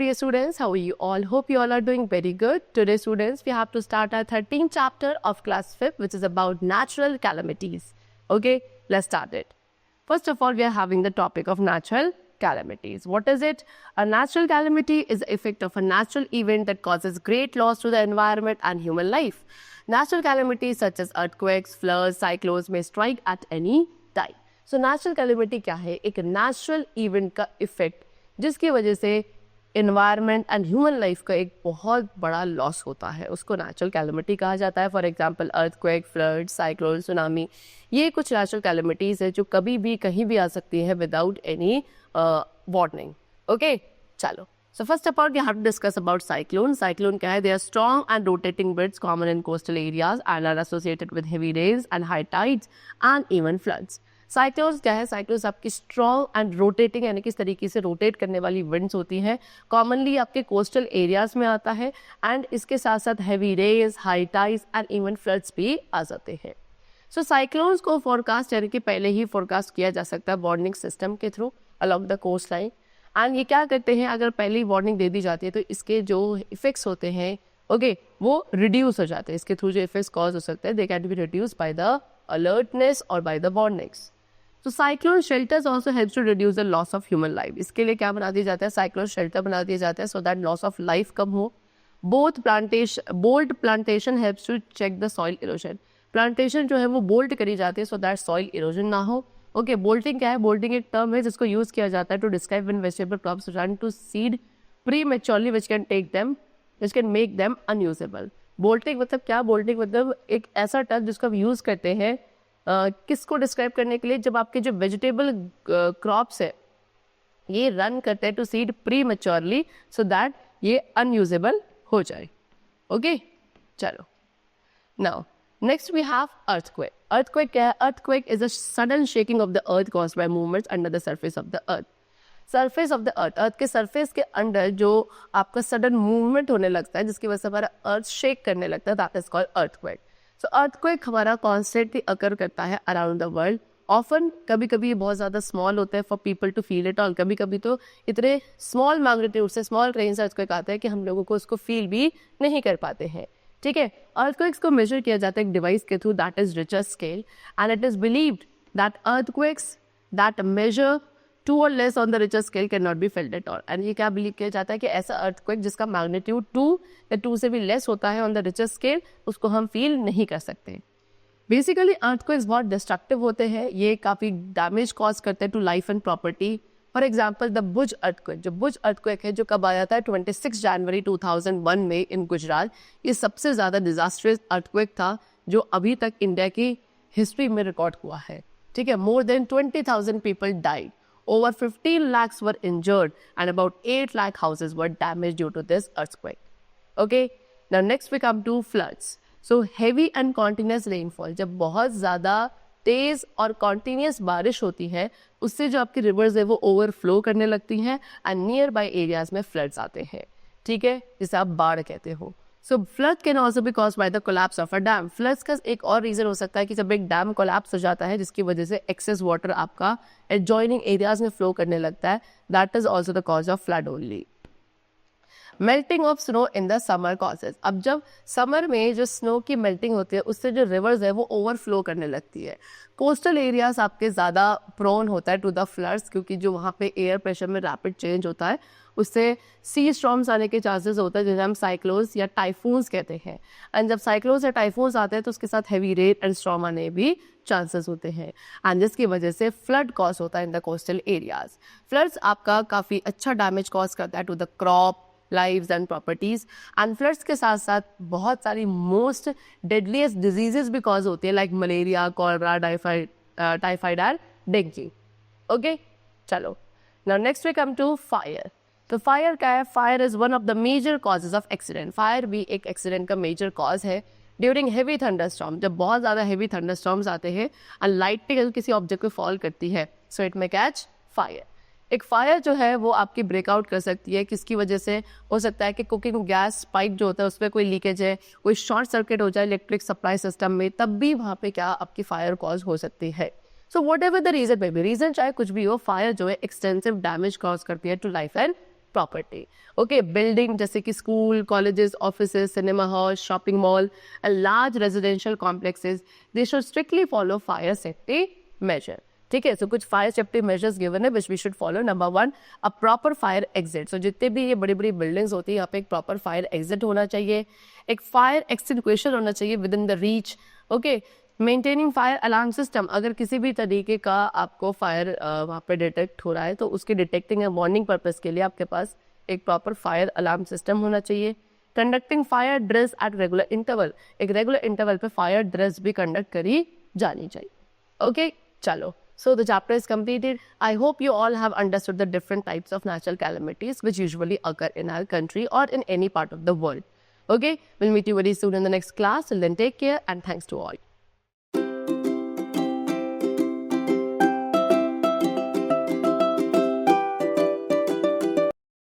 dear students, how are you all? Hope you all are doing very good. Today students, we have to start our 13th chapter of class 5th, which is about natural calamities. Okay, let's start it. First of all, we are having the topic of natural calamities. What is it? A natural calamity is the effect of a natural event that causes great loss to the environment and human life. Natural calamities such as earthquakes, floods, cyclones may strike at any time. So natural calamity क्या है? एक natural event का effect जिसकी वजह से environment and human life का एक बहुत बड़ा लॉस होता है, उसको नेचुरल कैलेमिटी कहा जाता है. For example earthquake, flood, cyclone, tsunami, ये कुछ नेचुरल कैलेमिटीज है जो कभी भी कहीं भी आ सकती है विदाउट एनी वार्निंग. ओके, चलो. So first of all, we have to discuss about cyclone. Cyclone क्या है? They are strong and rotating winds common in coastal areas and are associated with heavy rains and high tides and even floods. Cyclones क्या है? Cyclones आपकी strong and rotating यानी कि इस तरीके से रोटेट करने वाली विंड्स होती हैं. कॉमनली आपके कोस्टल एरियाज में आता है एंड इसके साथ साथ heavy rains, high tides and even floods भी आ जाते हैं. सो साइक्लोन्स को फोरकास्ट यानी कि पहले ही फोरकास्ट किया जा सकता है वार्निंग सिस्टम के through along the coast line. And ये क्या करते हैं, अगर पहली वार्निंग दे दी जाती है तो इसके जो इफेक्ट्स होते हैं वो रिड्यूस हो जाते हैं. इसके थ्रू जो इफेक्ट्स कॉज हो सकते हैं they can be reduce by the alertness और बाय द वार्निंग्स. तो cyclone shelters also helps to reduce the loss of human life. इसके लिए क्या बना दिया जाता है? साइक्लोन शेल्टर बना दिया जाता है so that loss of life कम हो. Bold plantation helps to check the soil erosion. Plantation जो है वो बोल्ट करी जाती है सो दैट सॉइल इरोजन ना हो. ओके, बोल्टिंग क्या है? बोल्टिंग एक टर्म है जिसको यूज किया जाता है to describe when vegetable crops run to seed prematurely which can make them unusable. Bolting मतलब क्या? बोल्टिंग मतलब एक ऐसा टर्म जिसको हम यूज करते हैं किसको डिस्क्राइब करने के लिए, जब आपके जो वेजिटेबल क्रॉप्स है ये रन करते हैं to seed prematurely so that ये अनयूजेबल हो जाए. ओके, चलो. Now next we have earthquake. Earthquake क्या है? Earthquake is a sudden shaking of the earth caused by movements under the surface of the earth. Surface of the earth के surface के under जो आपका sudden movement होने लगता है जिसकी वजह से हमारा अर्थ शेक करने लगता है, that is called earthquake. So earthquake हमारा कॉन्स्टेंटली अकर करता है अराउंड द वर्ल्ड. ऑफन कभी कभी ये बहुत ज़्यादा स्मॉल होता है for people to feel it. और कभी कभी तो इतने स्मॉल मैग्नीट्यूड से स्मॉल रेंज से अर्थक्वेक आता है कि हम लोगों को उसको फील भी नहीं कर पाते हैं. ठीक है, अर्थक्वेक्स को मेजर किया जाता है एक डिवाइस के through that is Richter scale and it is believed that earthquakes that measure 2 or less on the richer scale cannot be felt at all. And ये क्या बिलीव किया जाता है कि ऐसा अर्थक्वेक जिसका मैग्नीट्यूड 2 या 2 से भी लेस होता है ऑन द रिचर स्केल उसको हम फील नहीं कर सकते. बेसिकली अर्थक्वेक्स बहुत डिस्ट्रक्टिव होते हैं, ये काफ़ी डैमेज कॉज करते हैं to life and property. For example the Bhuj earthquake. जो भुज अर्थक्वेक है जो कब आया था 26 जनवरी 2001 में इन गुजरात. ये सबसे ज़्यादा डिजास्टर्स अर्थक्वेक था जो अभी तक इंडिया की हिस्ट्री में रिकॉर्ड हुआ है. ठीक है, more than 20,000 people died. Over 15 lakhs were injured and about 8 lakh houses were damaged due to this earthquake. Okay, now next we come to floods. So heavy and continuous rainfall. जब बहुत ज़्यादा तेज़ और continuous बारिश होती है उससे जो आपकी रिवर्स है वो ओवरफ्लो करने लगती हैं एंड नियर बाई एरियाज में फ्लड्स आते हैं. ठीक है, जिसे आप बाढ़ कहते हो. So flood can also be caused by the collapse of a dam. Floods का एक और रीजन हो सकता है कि जब एक डैम कोलैप्स हो जाता है जिसकी वजह से एक्सेस वाटर आपका एडजॉइनिंग एरियाज में फ्लो करने लगता है, that is also the cause of flood only. Melting of snow in the summer causes. अब जब समर में जो स्नो की मेल्टिंग होती है उससे जो रिवर्स है वो ओवरफ्लो करने लगती है. कोस्टल एरियाज आपके ज़्यादा प्रोन होता है टू द फ्लड्स क्योंकि जो वहाँ पे एयर प्रेशर में रैपिड चेंज होता है उससे सी स्टॉर्म्स आने के चांसेस होता है जिसे हम साइक्लोन्स या टाइफून्स कहते हैं. एंड जब साइक्लोन्स या टाइफून्स आते हैं तो उसके साथ हैवी रेन एंड स्टॉर्म आने भी चांसेस होते हैं एंड जिसकी वजह से फ्लड कॉज होता है in the coastal areas. Floods आपका काफ़ी अच्छा डैमेज कॉज करता है to the crop, lives and properties. And floods के साथ साथ बहुत सारी मोस्ट डेडलीस्ट डिजीजेस भी कॉज होती है like malaria, cholera, typhoid and dengue. Okay, चलो. Now next we come to fire. तो फायर क्या है? Fire is one of the major causes of accident. Fire भी एक एक्सीडेंट का मेजर कॉज है ड्यूरिंग हेवी थंडरस्टॉर्म. जब बहुत ज़्यादा हेवी थंडरस्टॉर्म्स आते हैं एंड लाइटनिंग किसी ऑब्जेक्ट पे फॉल करती है सो इट में कैच फायर. एक फायर जो है वो आपकी ब्रेकआउट कर सकती है किसकी वजह से? हो सकता है कि कुकिंग गैस पाइप जो होता है उसमें कोई लीकेज है, कोई शॉर्ट सर्किट हो जाए इलेक्ट्रिक सप्लाई सिस्टम में, तब भी वहाँ पे क्या आपकी फायर कॉज हो सकती है. So whatever the reason may be, reason चाहे कुछ भी हो, फायर जो है एक्सटेंसिव डैमेज कॉज करती है to life and property. Okay, building जैसे कि school, colleges, offices, cinema halls, shopping mall, and large residential complexes, they should strictly follow fire safety measure. ठीक है, so कुछ फायर सेफ्टी मेजर्स गिवन है which we should follow. Number 1, a proper fire exit. So जितने भी ये बड़ी बड़ी buildings होती है यहाँ पे एक प्रॉपर फायर एग्जिट होना चाहिए, एक फायर एक्सटिंग्विशर होना चाहिए with in the reach. Okay, maintaining fire alarm system. अगर किसी भी तरीके का आपको फायर वहाँ पे डिटेक्ट हो रहा है तो उसकी डिटेक्टिंग एंड वार्निंग पर्पज़ के लिए आपके पास एक प्रॉपर फायर अलार्म सिस्टम होना चाहिए. Conducting fire drills at regular interval. एक रेगुलर इंटरवल पे फायर ड्रिल्स भी कंडक्ट करी जानी चाहिए. ओके, चलो. So the chapter is completed. I hope you all have understood the different types of natural calamities which usually occur in our country or in any part of the world. Okay, we'll meet you very soon in the next class. Till then, take care and thanks to all.